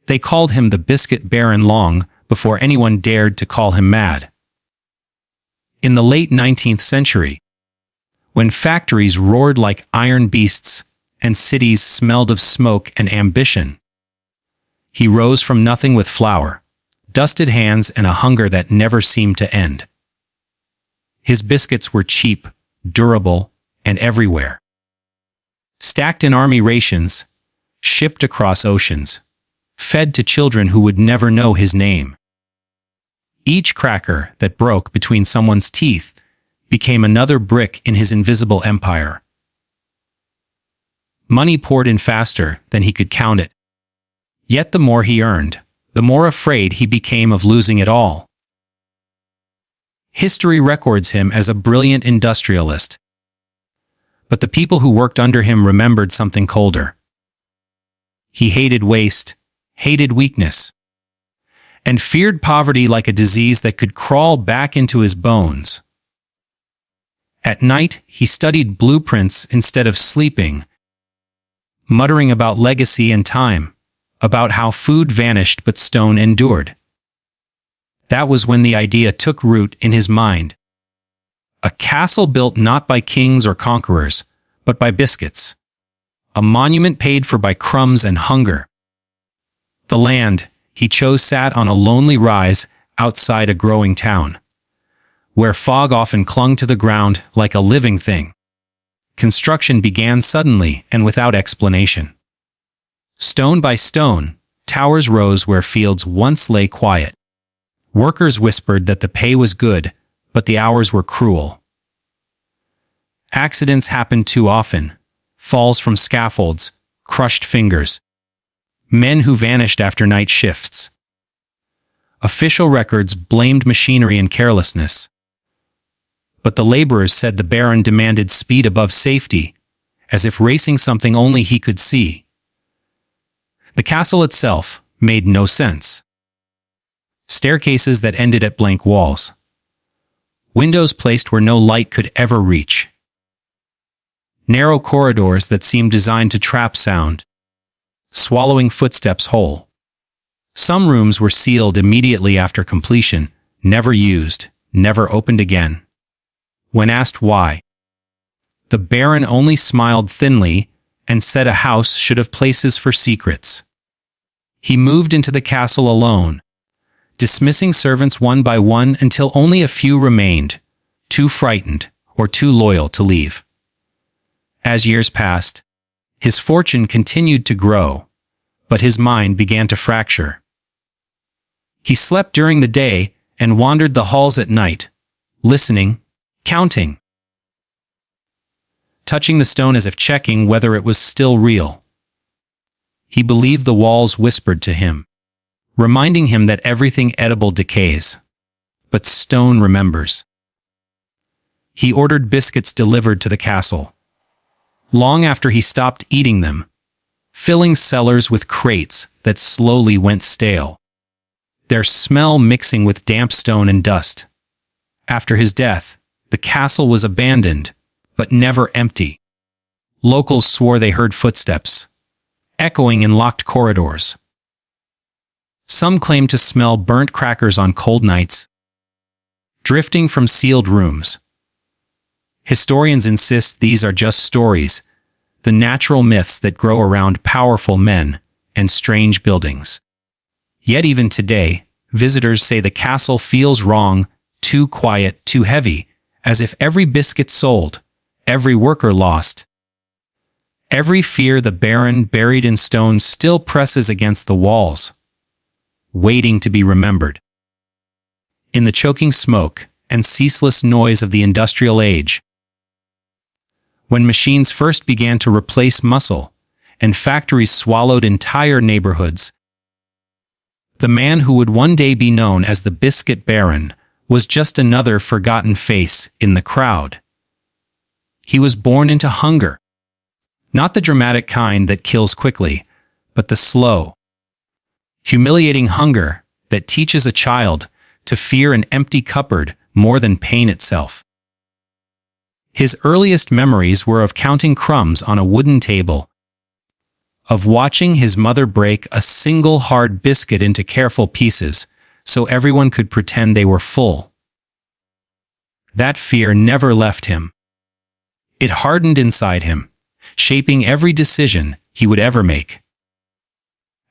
They called him the Biscuit Baron long before anyone dared to call him mad. In the late 19th century, when factories roared like iron beasts and cities smelled of smoke and ambition, he rose from nothing with flour, dusted hands, and a hunger that never seemed to end. His biscuits were cheap, durable, and everywhere. Stacked in army rations, shipped across oceans, fed to children who would never know his name. Each cracker that broke between someone's teeth became another brick in his invisible empire. Money poured in faster than he could count it. Yet the more he earned, the more afraid he became of losing it all. History records him as a brilliant industrialist. But the people who worked under him remembered something colder. He hated waste, hated weakness, and feared poverty like a disease that could crawl back into his bones. At night, he studied blueprints instead of sleeping, muttering about legacy and time, about how food vanished but stone endured. That was when the idea took root in his mind. A castle built not by kings or conquerors, but by biscuits. A monument paid for by crumbs and hunger. The land he chose sat on a lonely rise outside a growing town, where fog often clung to the ground like a living thing. Construction began suddenly and without explanation. Stone by stone, towers rose where fields once lay quiet. Workers whispered that the pay was good, but the hours were cruel. Accidents happened too often, falls from scaffolds, crushed fingers. Men who vanished after night shifts. Official records blamed machinery and carelessness. But the laborers said the Baron demanded speed above safety, as if racing something only he could see. The castle itself made no sense. Staircases that ended at blank walls. Windows placed where no light could ever reach. Narrow corridors that seemed designed to trap sound, swallowing footsteps whole. Some rooms were sealed immediately after completion, never used, never opened again. When asked why, the Baron only smiled thinly and said a house should have places for secrets. He moved into the castle alone, dismissing servants one by one until only a few remained, too frightened or too loyal to leave. As years passed, his fortune continued to grow, but his mind began to fracture. He slept during the day and wandered the halls at night, listening, counting, touching the stone as if checking whether it was still real. He believed the walls whispered to him, reminding him that everything edible decays, but stone remembers. He ordered biscuits delivered to the castle. Long after he stopped eating them, filling cellars with crates that slowly went stale, their smell mixing with damp stone and dust. After his death, the castle was abandoned, but never empty. Locals swore they heard footsteps, echoing in locked corridors. Some claimed to smell burnt crackers on cold nights, drifting from sealed rooms. Historians insist these are just stories, the natural myths that grow around powerful men and strange buildings. Yet even today, visitors say the castle feels wrong, too quiet, too heavy, as if every biscuit sold, every worker lost. Every fear the Baron buried in stone still presses against the walls, waiting to be remembered. In the choking smoke and ceaseless noise of the industrial age, when machines first began to replace muscle and factories swallowed entire neighborhoods, the man who would one day be known as the Biscuit Baron was just another forgotten face in the crowd. He was born into hunger, not the dramatic kind that kills quickly, but the slow, humiliating hunger that teaches a child to fear an empty cupboard more than pain itself. His earliest memories were of counting crumbs on a wooden table, of watching his mother break a single hard biscuit into careful pieces so everyone could pretend they were full. That fear never left him. It hardened inside him, shaping every decision he would ever make.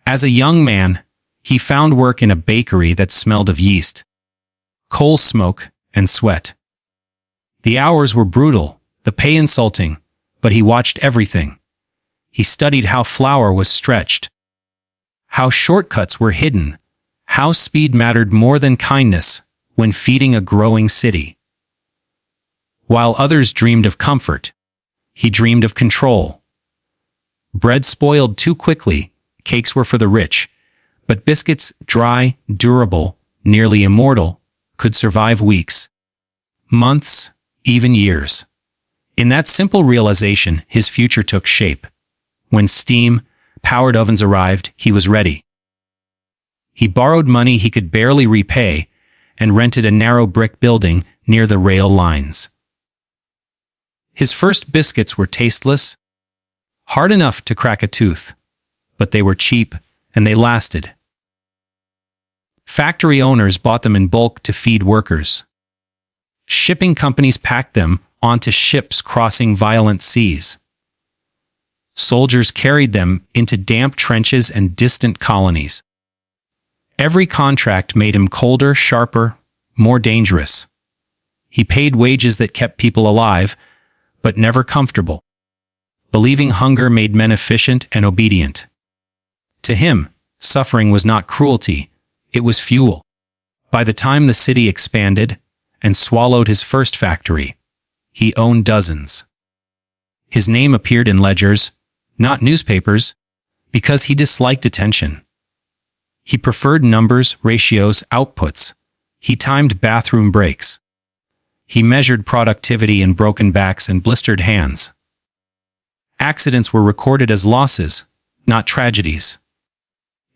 As a young man, he found work in a bakery that smelled of yeast, coal smoke, and sweat. The hours were brutal, the pay insulting, but he watched everything. He studied how flour was stretched, how shortcuts were hidden, how speed mattered more than kindness when feeding a growing city. While others dreamed of comfort, he dreamed of control. Bread spoiled too quickly, cakes were for the rich, but biscuits, dry, durable, nearly immortal, could survive weeks, months, even years. In that simple realization, his future took shape. When steam-powered ovens arrived, he was ready. He borrowed money he could barely repay and rented a narrow brick building near the rail lines. His first biscuits were tasteless, hard enough to crack a tooth, but they were cheap and they lasted. Factory owners bought them in bulk to feed workers. Shipping companies packed them onto ships crossing violent seas. Soldiers carried them into damp trenches and distant colonies. Every contract made him colder, sharper, more dangerous. He paid wages that kept people alive, but never comfortable, believing hunger made men efficient and obedient. To him, suffering was not cruelty, it was fuel. By the time the city expanded and swallowed his first factory, he owned dozens. His name appeared in ledgers, not newspapers, because he disliked attention. He preferred numbers, ratios, outputs. He timed bathroom breaks. He measured productivity in broken backs and blistered hands. Accidents were recorded as losses, not tragedies.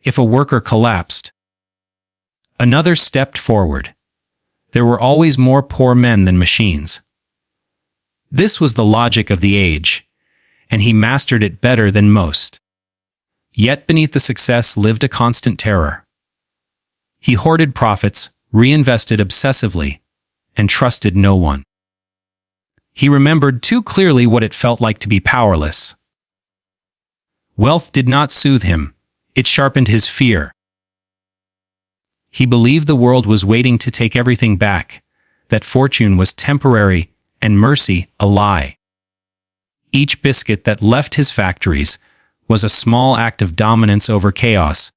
If a worker collapsed, another stepped forward. There were always more poor men than machines. This was the logic of the age, and he mastered it better than most. Yet beneath the success lived a constant terror. He hoarded profits, reinvested obsessively, and trusted no one. He remembered too clearly what it felt like to be powerless. Wealth did not soothe him, it sharpened his fear. He believed the world was waiting to take everything back, that fortune was temporary and mercy a lie. Each biscuit that left his factories was a small act of dominance over chaos,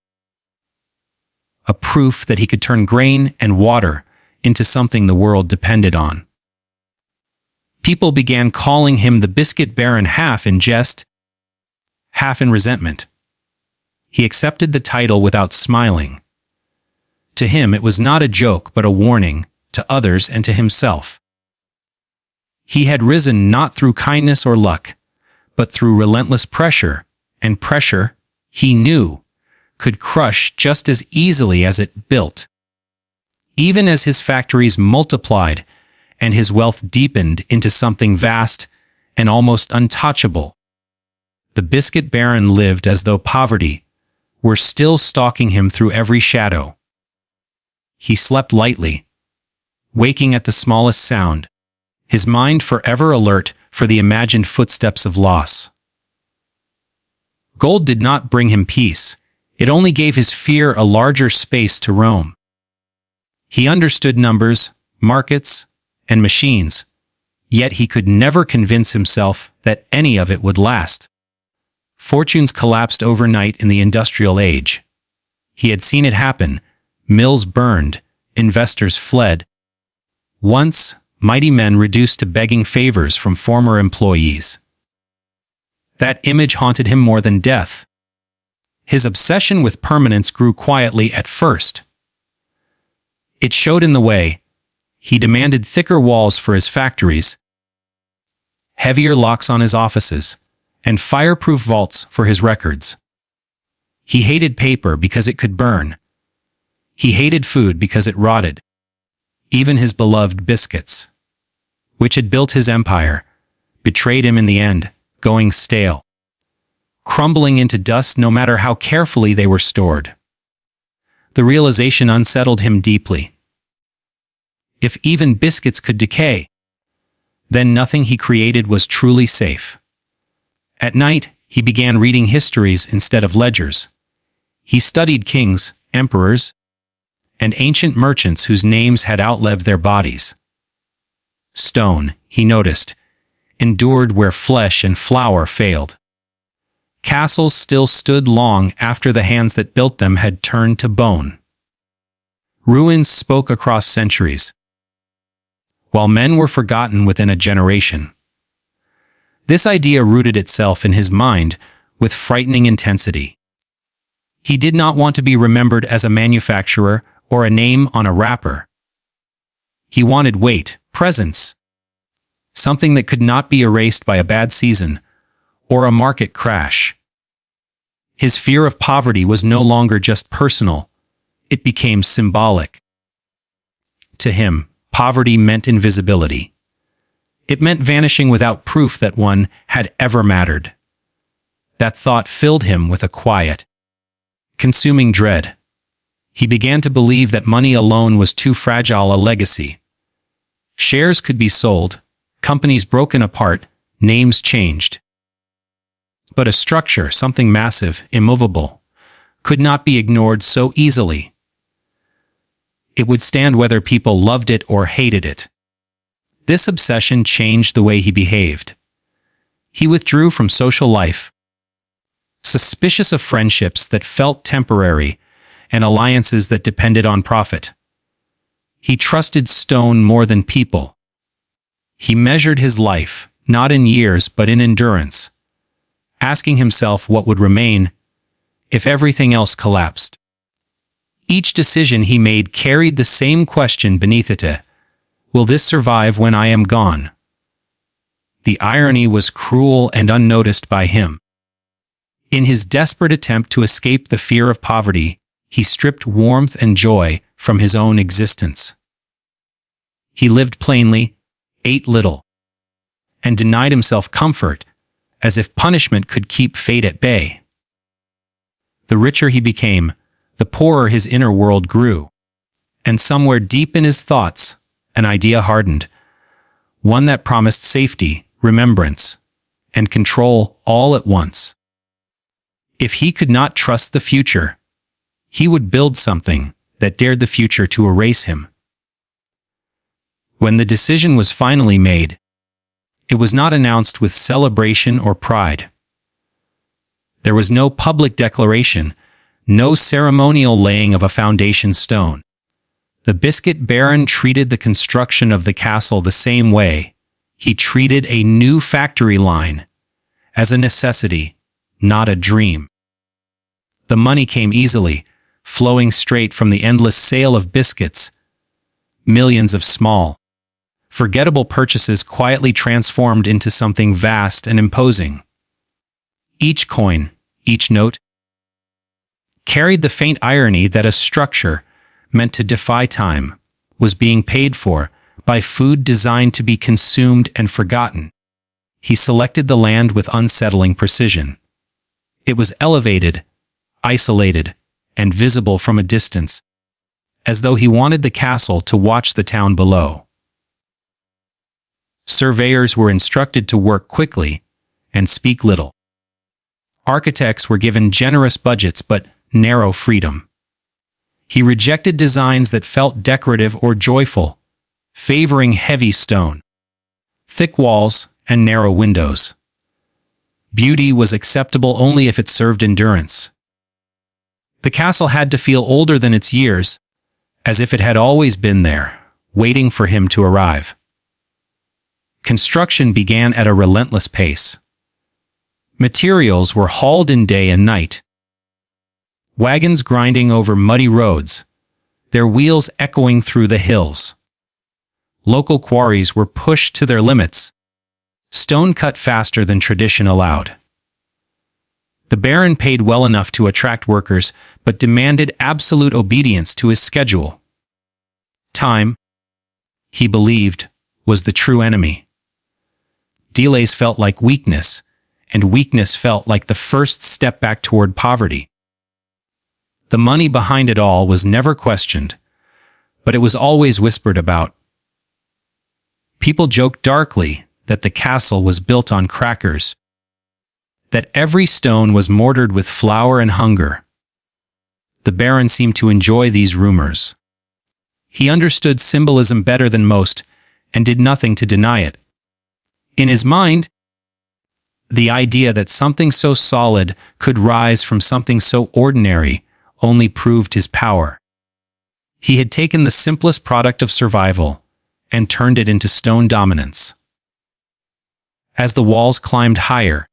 a proof that he could turn grain and water into something the world depended on. People began calling him the Biscuit Baron, half in jest, half in resentment. He accepted the title without smiling. To him it was not a joke but a warning, to others and to himself. He had risen not through kindness or luck, but through relentless pressure, and pressure, he knew, could crush just as easily as it built. Even as his factories multiplied and his wealth deepened into something vast and almost untouchable, the Biscuit Baron lived as though poverty were still stalking him through every shadow. He slept lightly, waking at the smallest sound, his mind forever alert for the imagined footsteps of loss. Gold did not bring him peace, it only gave his fear a larger space to roam. He understood numbers, markets, and machines, yet he could never convince himself that any of it would last. Fortunes collapsed overnight in the industrial age. He had seen it happen. Mills burned, investors fled. Once, mighty men reduced to begging favors from former employees. That image haunted him more than death. His obsession with permanence grew quietly at first. It showed in the way he demanded thicker walls for his factories, heavier locks on his offices, and fireproof vaults for his records. He hated paper because it could burn. He hated food because it rotted. Even his beloved biscuits, which had built his empire, betrayed him in the end, going stale. crumbling into dust no matter how carefully they were stored. The realization unsettled him deeply. If even biscuits could decay, then nothing he created was truly safe. At night, he began reading histories instead of ledgers. He studied kings, emperors, and ancient merchants whose names had outlived their bodies. Stone, he noticed, endured where flesh and flour failed. Castles still stood long after the hands that built them had turned to bone. Ruins spoke across centuries, while men were forgotten within a generation. This idea rooted itself in his mind with frightening intensity. He did not want to be remembered as a manufacturer or a name on a wrapper. He wanted weight, presence, something that could not be erased by a bad season or a market crash. His fear of poverty was no longer just personal, it became symbolic. To him, poverty meant invisibility. It meant vanishing without proof that one had ever mattered. That thought filled him with a quiet, consuming dread. He began to believe that money alone was too fragile a legacy. Shares could be sold, companies broken apart, names changed. But a structure, something massive, immovable, could not be ignored so easily. It would stand whether people loved it or hated it. This obsession changed the way he behaved. He withdrew from social life, suspicious of friendships that felt temporary and alliances that depended on profit. He trusted stone more than people. He measured his life, not in years but in endurance, asking himself what would remain if everything else collapsed. Each decision he made carried the same question beneath it: will this survive when I am gone? The irony was cruel and unnoticed by him. In his desperate attempt to escape the fear of poverty, he stripped warmth and joy from his own existence. He lived plainly, ate little, and denied himself comfort, as if punishment could keep fate at bay. The richer he became, the poorer his inner world grew, and somewhere deep in his thoughts, an idea hardened, one that promised safety, remembrance, and control all at once. If he could not trust the future, he would build something that dared the future to erase him. When the decision was finally made, it was not announced with celebration or pride. There was no public declaration, no ceremonial laying of a foundation stone. The Biscuit Baron treated the construction of the castle the same way. He treated a new factory line as a necessity, not a dream. The money came easily, flowing straight from the endless sale of biscuits. Millions of small, forgettable purchases quietly transformed into something vast and imposing. Each coin, each note, carried the faint irony that a structure meant to defy time was being paid for by food designed to be consumed and forgotten. He selected the land with unsettling precision. It was elevated, isolated, and visible from a distance, as though he wanted the castle to watch the town below. Surveyors were instructed to work quickly and speak little. Architects were given generous budgets but narrow freedom. He rejected designs that felt decorative or joyful, favoring heavy stone, thick walls, and narrow windows. Beauty was acceptable only if it served endurance. The castle had to feel older than its years, as if it had always been there, waiting for him to arrive. Construction began at a relentless pace. Materials were hauled in day and night. Wagons grinding over muddy roads, their wheels echoing through the hills. Local quarries were pushed to their limits, stone cut faster than tradition allowed. The Baron paid well enough to attract workers, but demanded absolute obedience to his schedule. Time, he believed, was the true enemy. Delays felt like weakness, and weakness felt like the first step back toward poverty. The money behind it all was never questioned, but it was always whispered about. People joked darkly that the castle was built on crackers, that every stone was mortared with flour and hunger. The Baron seemed to enjoy these rumors. He understood symbolism better than most and did nothing to deny it. In his mind, the idea that something so solid could rise from something so ordinary only proved his power. He had taken the simplest product of survival and turned it into stone dominance. As the walls climbed higher,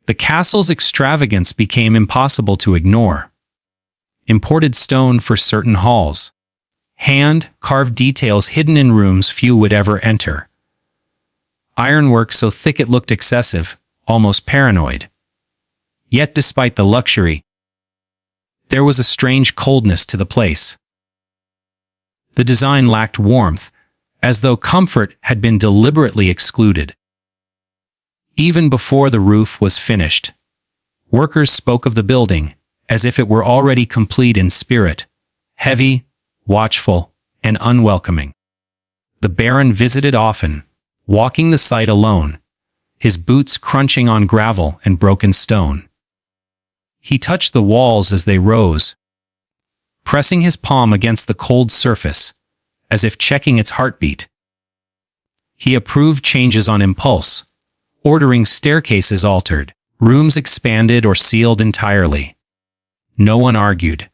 the castle's extravagance became impossible to ignore. Imported stone for certain halls, hand-carved details hidden in rooms few would ever enter. Ironwork so thick it looked excessive, almost paranoid. Yet despite the luxury, there was a strange coldness to the place. The design lacked warmth, as though comfort had been deliberately excluded. Even before the roof was finished, workers spoke of the building as if it were already complete in spirit, heavy, watchful, and unwelcoming. The Baron visited often, walking the site alone, his boots crunching on gravel and broken stone. He touched the walls as they rose, pressing his palm against the cold surface, as if checking its heartbeat. He approved changes on impulse, ordering staircases altered, rooms expanded or sealed entirely. No one argued.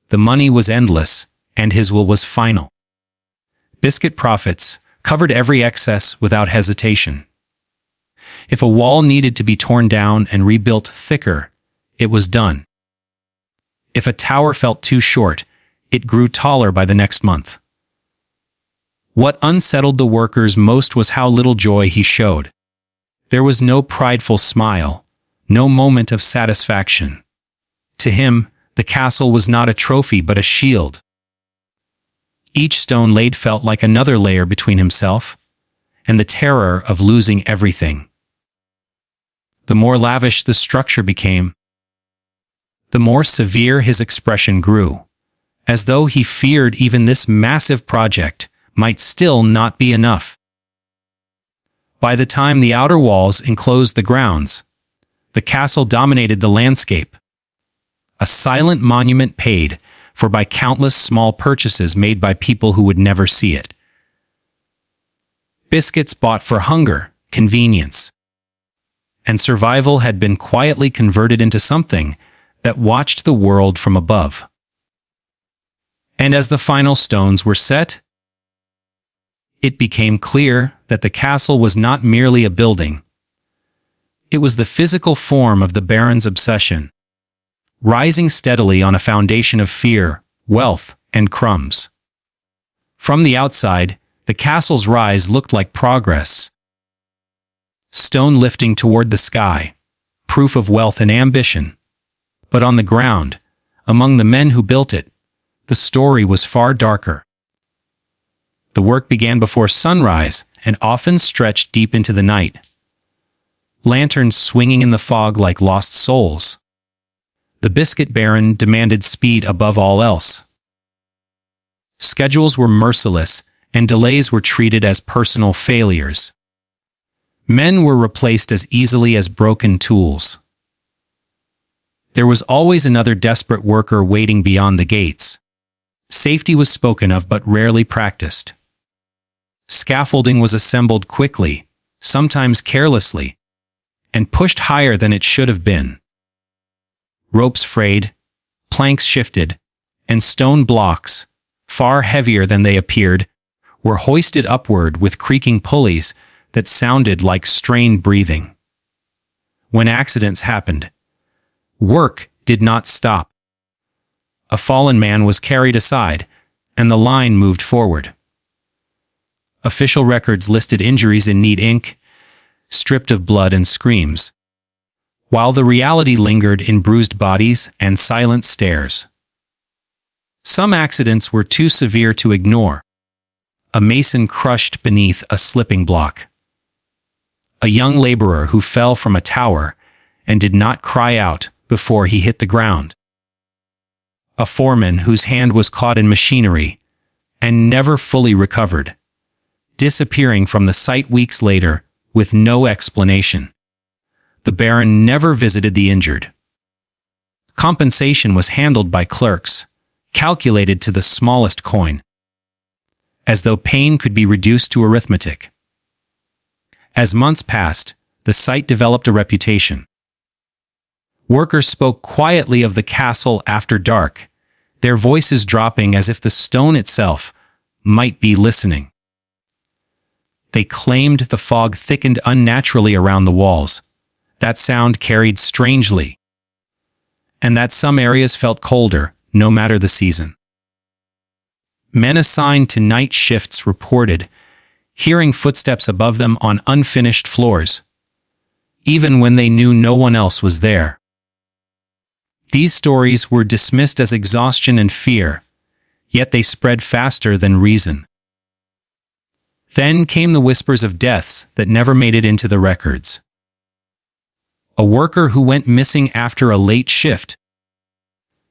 The money was endless, and his will was final. Biscuit profits covered every excess without hesitation. If a wall needed to be torn down and rebuilt thicker, it was done. If a tower felt too short, it grew taller by the next month. What unsettled the workers most was how little joy he showed. There was no prideful smile, no moment of satisfaction. To him, the castle was not a trophy but a shield. Each stone laid felt like another layer between himself and the terror of losing everything. The more lavish the structure became, the more severe his expression grew, as though he feared even this massive project might still not be enough. By the time the outer walls enclosed the grounds, the castle dominated the landscape, a silent monument paid for by countless small purchases made by people who would never see it. Biscuits bought for hunger, convenience, and survival had been quietly converted into something that watched the world from above. And as the final stones were set, it became clear that the castle was not merely a building. It was the physical form of the Baron's obsession, rising steadily on a foundation of fear, wealth, and crumbs. From the outside, the castle's rise looked like progress. Stone lifting toward the sky, proof of wealth and ambition. But on the ground, among the men who built it, the story was far darker. The work began before sunrise and often stretched deep into the night. Lanterns swinging in the fog like lost souls. The Biscuit Baron demanded speed above all else. Schedules were merciless, and delays were treated as personal failures. Men were replaced as easily as broken tools. There was always another desperate worker waiting beyond the gates. Safety was spoken of but rarely practiced. Scaffolding was assembled quickly, sometimes carelessly, and pushed higher than it should have been. Ropes frayed, planks shifted, and stone blocks, far heavier than they appeared, were hoisted upward with creaking pulleys that sounded like strained breathing. When accidents happened, work did not stop. A fallen man was carried aside, and the line moved forward. Official records listed injuries in neat ink, stripped of blood and screams, while the reality lingered in bruised bodies and silent stares. Some accidents were too severe to ignore. A mason crushed beneath a slipping block. a young laborer who fell from a tower and did not cry out before he hit the ground. A foreman whose hand was caught in machinery and never fully recovered, disappearing from the site weeks later with no explanation. The Baron never visited the injured. Compensation was handled by clerks, calculated to the smallest coin, as though pain could be reduced to arithmetic. As months passed, the site developed a reputation. Workers spoke quietly of the castle after dark, their voices dropping as if the stone itself might be listening. They claimed the fog thickened unnaturally around the walls, that sound carried strangely, and that some areas felt colder, no matter the season. Men assigned to night shifts reported hearing footsteps above them on unfinished floors, even when they knew no one else was there. These stories were dismissed as exhaustion and fear, yet they spread faster than reason. Then came the whispers of deaths that never made it into the records. A worker who went missing after a late shift,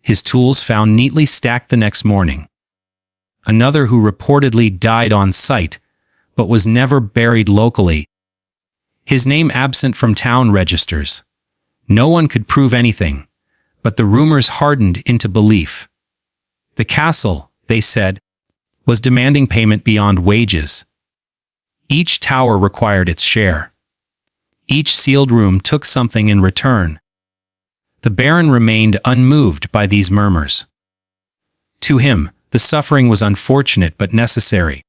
his tools found neatly stacked the next morning. Another who reportedly died on site, but was never buried locally. His name absent from town registers. No one could prove anything, but the rumors hardened into belief. The castle, they said, was demanding payment beyond wages. Each tower required its share. Each sealed room took something in return. The Baron remained unmoved by these murmurs. To him, the suffering was unfortunate but necessary.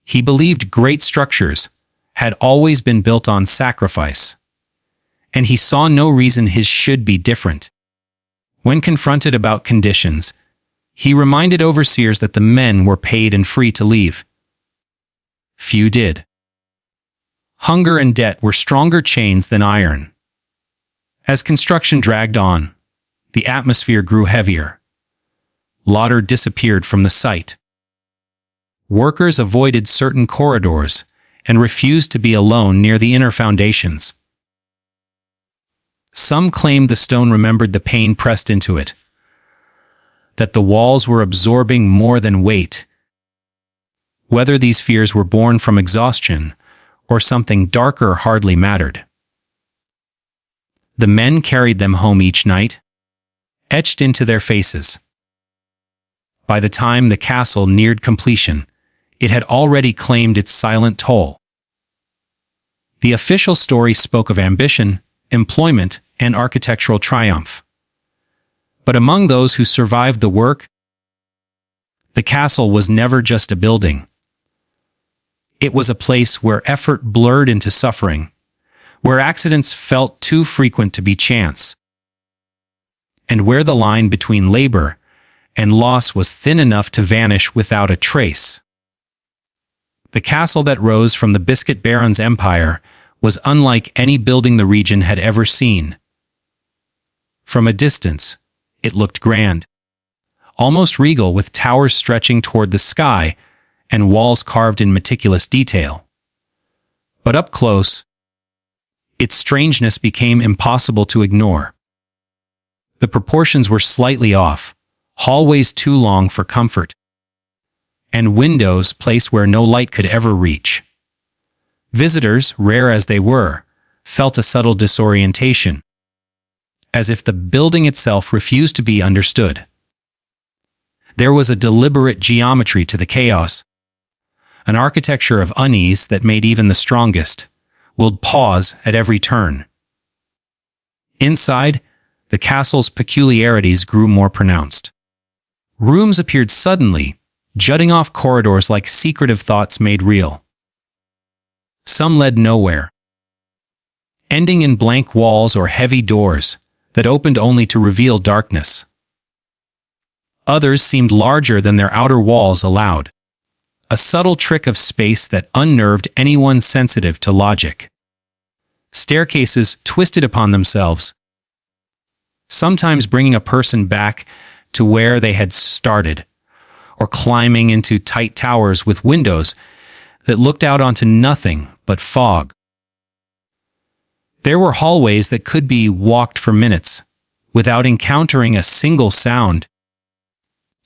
He believed great structures had always been built on sacrifice, and he saw no reason his should be different. When confronted about conditions, he reminded overseers that the men were paid and free to leave. Few did. Hunger and debt were stronger chains than iron. As construction dragged on, the atmosphere grew heavier. Lauder disappeared from the site. Workers avoided certain corridors and refused to be alone near the inner foundations. Some claimed the stone remembered the pain pressed into it, that the walls were absorbing more than weight. Whether these fears were born from exhaustion or something darker hardly mattered. The men carried them home each night, etched into their faces. By the time the castle neared completion, it had already claimed its silent toll. The official story spoke of ambition, employment, and architectural triumph. But among those who survived the work, the castle was never just a building. It was a place where effort blurred into suffering, where accidents felt too frequent to be chance, and where the line between labor and loss was thin enough to vanish without a trace. The castle that rose from the Biscuit Baron's empire was unlike any building the region had ever seen. From a distance, it looked grand, almost regal, with towers stretching toward the sky and walls carved in meticulous detail. But up close, its strangeness became impossible to ignore. The proportions were slightly off, hallways too long for comfort, and windows placed where no light could ever reach. Visitors, rare as they were, felt a subtle disorientation, as if the building itself refused to be understood. There was a deliberate geometry to the chaos, an architecture of unease that made even the strongest willed pause at every turn. Inside, the castle's peculiarities grew more pronounced. Rooms appeared suddenly, jutting off corridors like secretive thoughts made real. Some led nowhere, ending in blank walls or heavy doors that opened only to reveal darkness. Others seemed larger than their outer walls allowed, a subtle trick of space that unnerved anyone sensitive to logic. Staircases twisted upon themselves, sometimes bringing a person back to where they had started, or climbing into tight towers with windows that looked out onto nothing but fog. There were hallways that could be walked for minutes without encountering a single sound,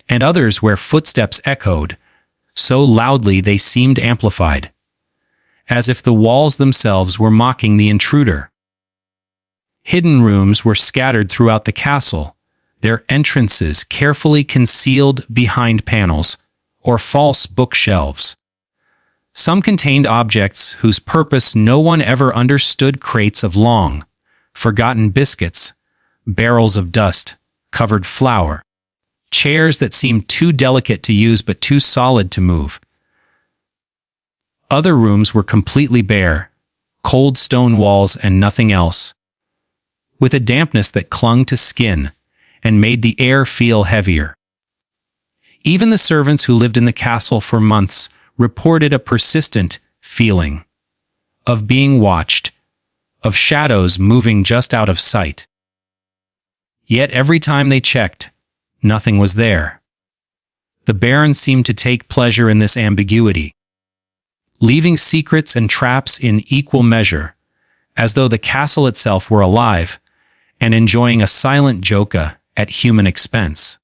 and others where footsteps echoed so loudly they seemed amplified, as if the walls themselves were mocking the intruder. Hidden rooms were scattered throughout the castle, their entrances carefully concealed behind panels or false bookshelves. Some contained objects whose purpose no one ever understood: crates of long, forgotten biscuits, barrels of dust-covered flour, chairs that seemed too delicate to use but too solid to move. Other rooms were completely bare, cold stone walls and nothing else, with a dampness that clung to skin and made the air feel heavier. Even the servants who lived in the castle for months reported a persistent feeling of being watched, of shadows moving just out of sight. Yet every time they checked, nothing was there. The Baron seemed to take pleasure in this ambiguity, leaving secrets and traps in equal measure, as though the castle itself were alive and enjoying a silent joke at human expense.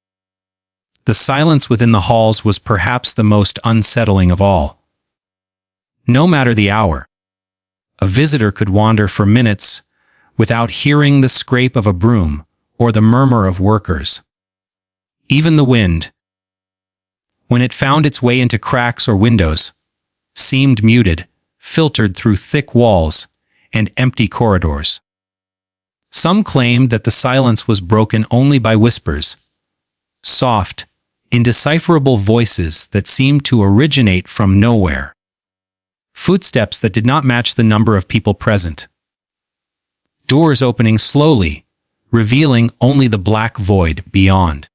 The silence within the halls was perhaps the most unsettling of all. No matter the hour, a visitor could wander for minutes without hearing the scrape of a broom or the murmur of workers. Even the wind, when it found its way into cracks or windows, seemed muted, filtered through thick walls and empty corridors. Some claimed that the silence was broken only by whispers, soft, indecipherable voices that seemed to originate from nowhere, footsteps that did not match the number of people present, doors opening slowly, revealing only the black void beyond.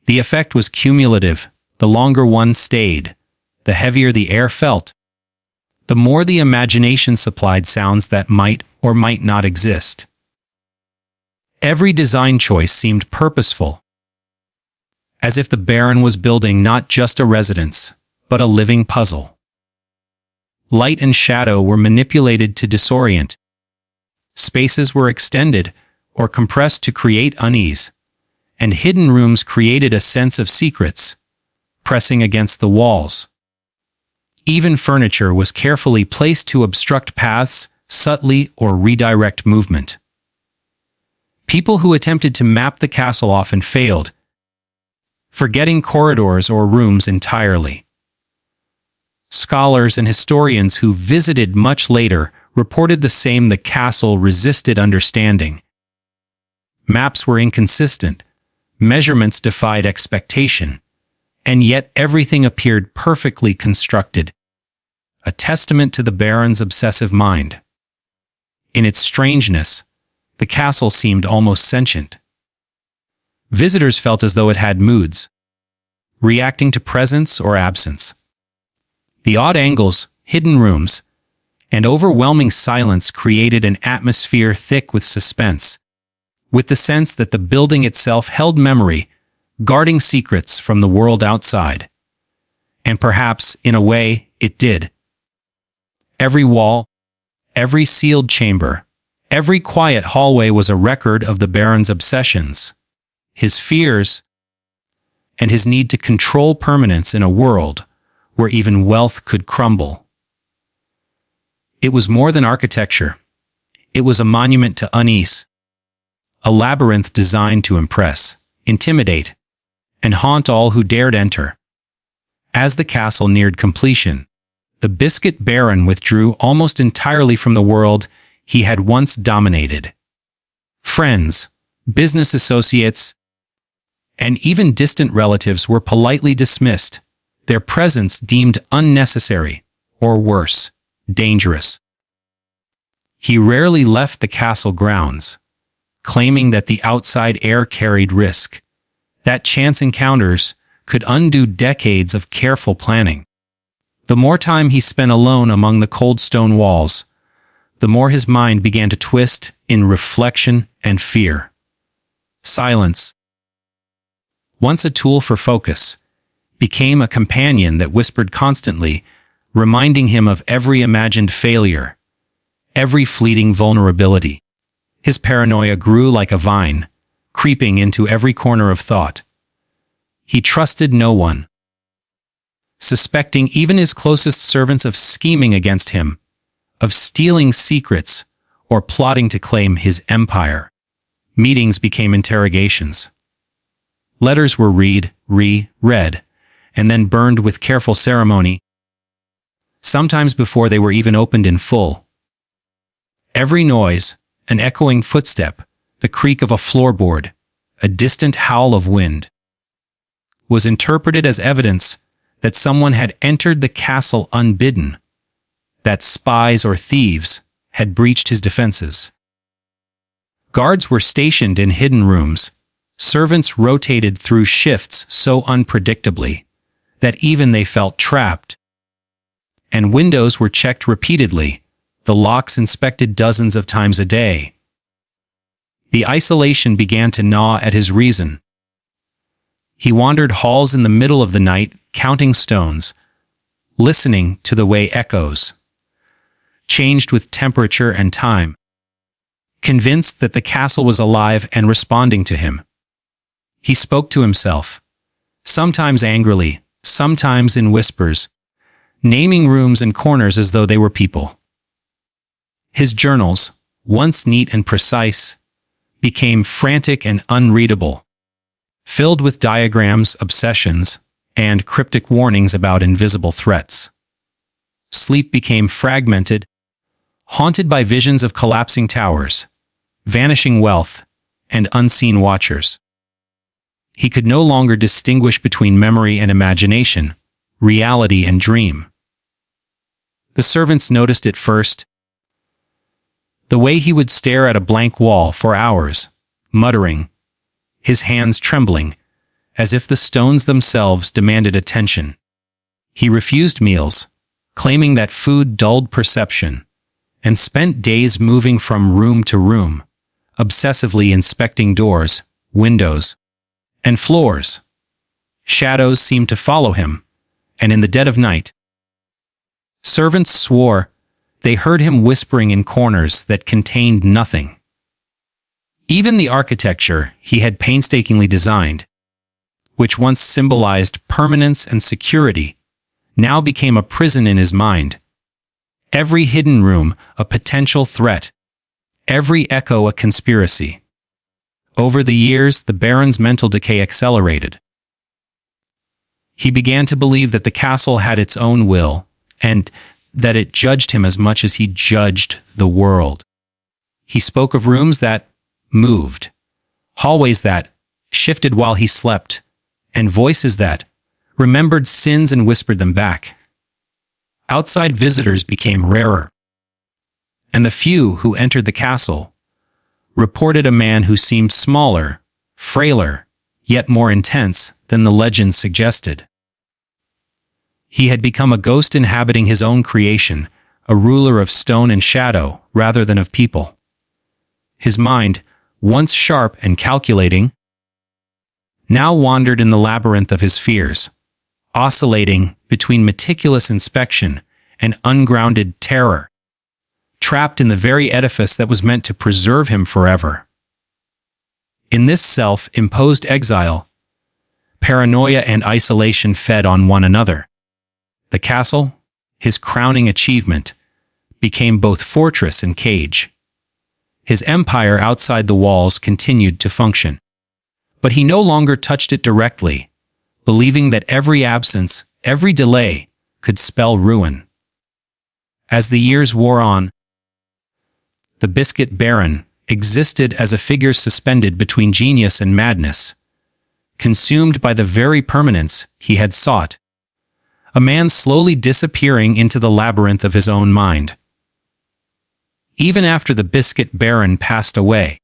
The effect was cumulative. The longer one stayed, the heavier the air felt, the more the imagination supplied sounds that might or might not exist. Every design choice seemed purposeful, as if the Baron was building not just a residence, but a living puzzle. Light and shadow were manipulated to disorient. Spaces were extended or compressed to create unease, and hidden rooms created a sense of secrets pressing against the walls. Even furniture was carefully placed to obstruct paths subtly or redirect movement. People who attempted to map the castle often failed, forgetting corridors or rooms entirely. Scholars and historians who visited much later reported the same: the castle resisted understanding. Maps were inconsistent, measurements defied expectation, and yet everything appeared perfectly constructed, a testament to the Baron's obsessive mind. In its strangeness, the castle seemed almost sentient. Visitors felt as though it had moods, reacting to presence or absence. The odd angles, hidden rooms, and overwhelming silence created an atmosphere thick with suspense, with the sense that the building itself held memory, guarding secrets from the world outside. And perhaps, in a way, it did. Every wall, every sealed chamber, every quiet hallway was a record of the Baron's obsessions, his fears, and his need to control permanence in a world where even wealth could crumble. It was more than architecture. It was a monument to unease, a labyrinth designed to impress, intimidate, and haunt all who dared enter. As the castle neared completion, the Biscuit Baron withdrew almost entirely from the world he had once dominated. Friends, business associates, and even distant relatives were politely dismissed, their presence deemed unnecessary, or worse, dangerous. He rarely left the castle grounds, claiming that the outside air carried risk, that chance encounters could undo decades of careful planning. The more time he spent alone among the cold stone walls, the more his mind began to twist in reflection and fear. Silence, once a tool for focus, became a companion that whispered constantly, reminding him of every imagined failure, every fleeting vulnerability. His paranoia grew like a vine, creeping into every corner of thought. He trusted no one, suspecting even his closest servants of scheming against him, of stealing secrets, or plotting to claim his empire. Meetings became interrogations. Letters were read, reread, and then burned with careful ceremony, sometimes before they were even opened in full. Every noise, an echoing footstep, the creak of a floorboard, a distant howl of wind, was interpreted as evidence that someone had entered the castle unbidden, that spies or thieves had breached his defenses. Guards were stationed in hidden rooms, servants rotated through shifts so unpredictably that even they felt trapped, and windows were checked repeatedly, the locks inspected dozens of times a day. The isolation began to gnaw at his reason. He wandered halls in the middle of the night, counting stones, listening to the way echoes changed with temperature and time, convinced that the castle was alive and responding to him. He spoke to himself, sometimes angrily, sometimes in whispers, naming rooms and corners as though they were people. His journals, once neat and precise, became frantic and unreadable, filled with diagrams, obsessions, and cryptic warnings about invisible threats. Sleep became fragmented, haunted by visions of collapsing towers, vanishing wealth, and unseen watchers. He could no longer distinguish between memory and imagination, reality and dream. The servants noticed it first. The way he would stare at a blank wall for hours, muttering, his hands trembling, as if the stones themselves demanded attention. He refused meals, claiming that food dulled perception, and spent days moving from room to room, obsessively inspecting doors, windows, and floors. Shadows seemed to follow him, and in the dead of night, servants swore they heard him whispering in corners that contained nothing. Even the architecture he had painstakingly designed, which once symbolized permanence and security, now became a prison in his mind. Every hidden room a potential threat, every echo a conspiracy. Over the years, the Baron's mental decay accelerated. He began to believe that the castle had its own will, and that it judged him as much as he judged the world. He spoke of rooms that moved, hallways that shifted while he slept, and voices that remembered sins and whispered them back. Outside visitors became rarer, and the few who entered the castle reported a man who seemed smaller, frailer, yet more intense than the legend suggested. He had become a ghost inhabiting his own creation, a ruler of stone and shadow rather than of people. His mind, once sharp and calculating, now wandered in the labyrinth of his fears, oscillating between meticulous inspection and ungrounded terror, trapped in the very edifice that was meant to preserve him forever. In this self-imposed exile, paranoia and isolation fed on one another. The castle, his crowning achievement, became both fortress and cage. His empire outside the walls continued to function, but he no longer touched it directly, believing that every absence, every delay, could spell ruin. As the years wore on, the Biscuit Baron existed as a figure suspended between genius and madness, consumed by the very permanence he had sought, a man slowly disappearing into the labyrinth of his own mind. Even after the Biscuit Baron passed away,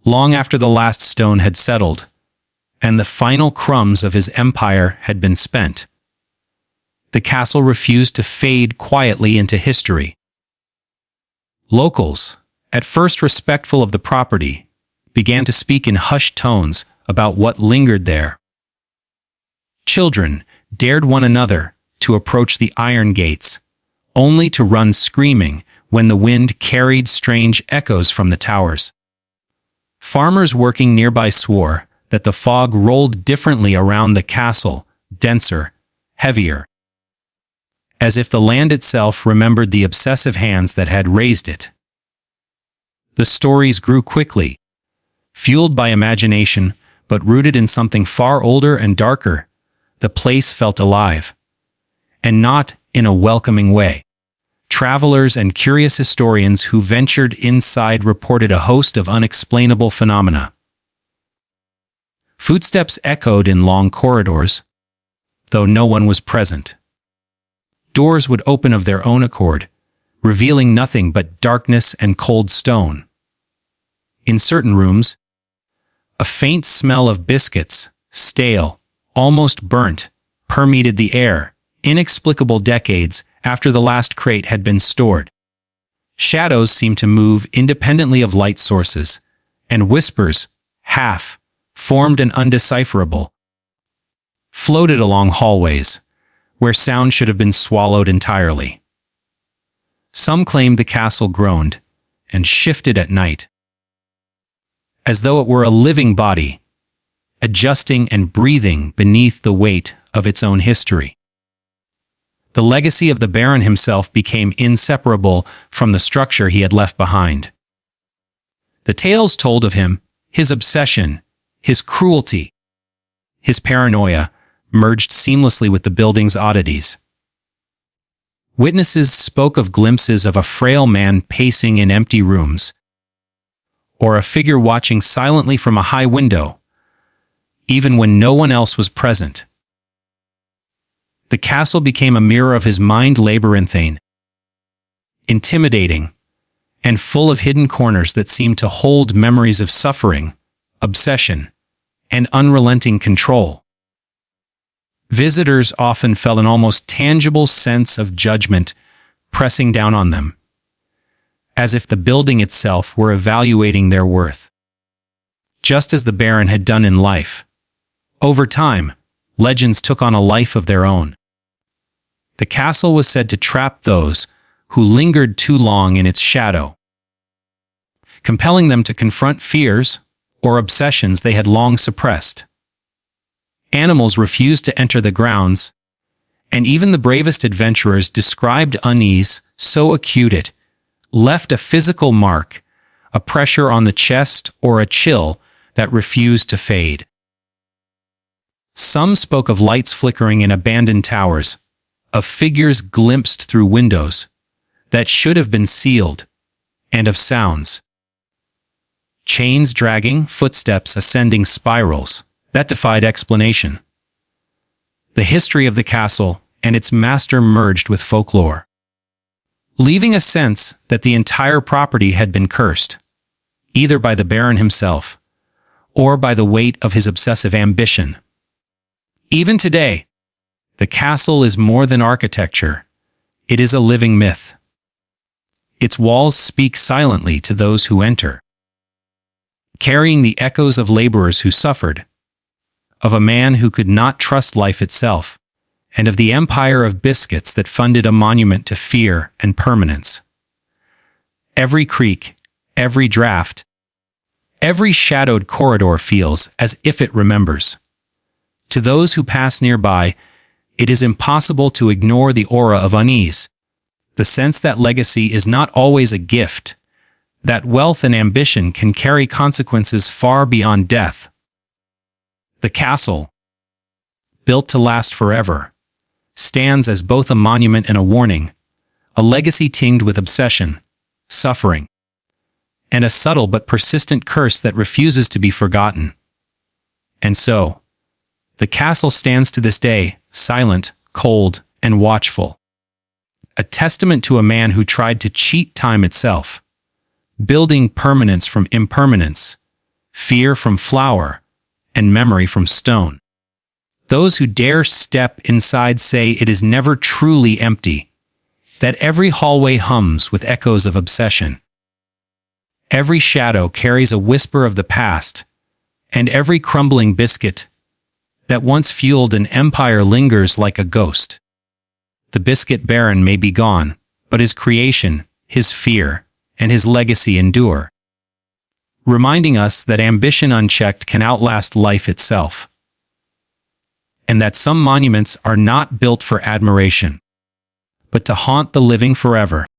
long after the last stone had settled, and the final crumbs of his empire had been spent, the castle refused to fade quietly into history. Locals, at first respectful of the property, began to speak in hushed tones about what lingered there. Children dared one another to approach the iron gates, only to run screaming when the wind carried strange echoes from the towers. Farmers working nearby swore that the fog rolled differently around the castle, denser, heavier, as if the land itself remembered the obsessive hands that had raised it. The stories grew quickly, fueled by imagination, but rooted in something far older and darker. The place felt alive, and not in a welcoming way. Travelers and curious historians who ventured inside reported a host of unexplainable phenomena. Footsteps echoed in long corridors, though no one was present. Doors would open of their own accord, revealing nothing but darkness and cold stone. In certain rooms, a faint smell of biscuits, stale, almost burnt, permeated the air, inexplicable decades after the last crate had been stored. Shadows seemed to move independently of light sources, and whispers, half-formed and undecipherable, floated along hallways, where sound should have been swallowed entirely. Some claimed the castle groaned and shifted at night, as though it were a living body, adjusting and breathing beneath the weight of its own history. The legacy of the Baron himself became inseparable from the structure he had left behind. The tales told of him, his obsession, his cruelty, his paranoia, merged seamlessly with the building's oddities. Witnesses spoke of glimpses of a frail man pacing in empty rooms, or a figure watching silently from a high window, even when no one else was present. The castle became a mirror of his mind, labyrinthine, intimidating, and full of hidden corners that seemed to hold memories of suffering, obsession, and unrelenting control. Visitors often felt an almost tangible sense of judgment pressing down on them, as if the building itself were evaluating their worth. Just as the Baron had done in life, over time, legends took on a life of their own. The castle was said to trap those who lingered too long in its shadow, compelling them to confront fears or obsessions they had long suppressed. Animals refused to enter the grounds, and even the bravest adventurers described unease so acute it left a physical mark, a pressure on the chest or a chill that refused to fade. Some spoke of lights flickering in abandoned towers, of figures glimpsed through windows that should have been sealed, and of sounds. Chains dragging, footsteps ascending spirals that defied explanation. The history of the castle and its master merged with folklore, leaving a sense that the entire property had been cursed, either by the Baron himself or by the weight of his obsessive ambition. Even today, the castle is more than architecture. It is a living myth. Its walls speak silently to those who enter, carrying the echoes of laborers who suffered, of a man who could not trust life itself, and of the empire of biscuits that funded a monument to fear and permanence. Every creak, every draft, every shadowed corridor feels as if it remembers. To those who pass nearby, it is impossible to ignore the aura of unease, the sense that legacy is not always a gift, that wealth and ambition can carry consequences far beyond death. The castle, built to last forever, stands as both a monument and a warning, a legacy tinged with obsession, suffering, and a subtle but persistent curse that refuses to be forgotten. And so, the castle stands to this day, silent, cold, and watchful, a testament to a man who tried to cheat time itself, building permanence from impermanence, fear from flower, and memory from stone. Those who dare step inside say it is never truly empty, that every hallway hums with echoes of obsession. Every shadow carries a whisper of the past, and every crumbling biscuit that once fueled an empire lingers like a ghost. The Biscuit Baron may be gone, but his creation, his fear, and his legacy endure, reminding us that ambition unchecked can outlast life itself, and that some monuments are not built for admiration, but to haunt the living forever.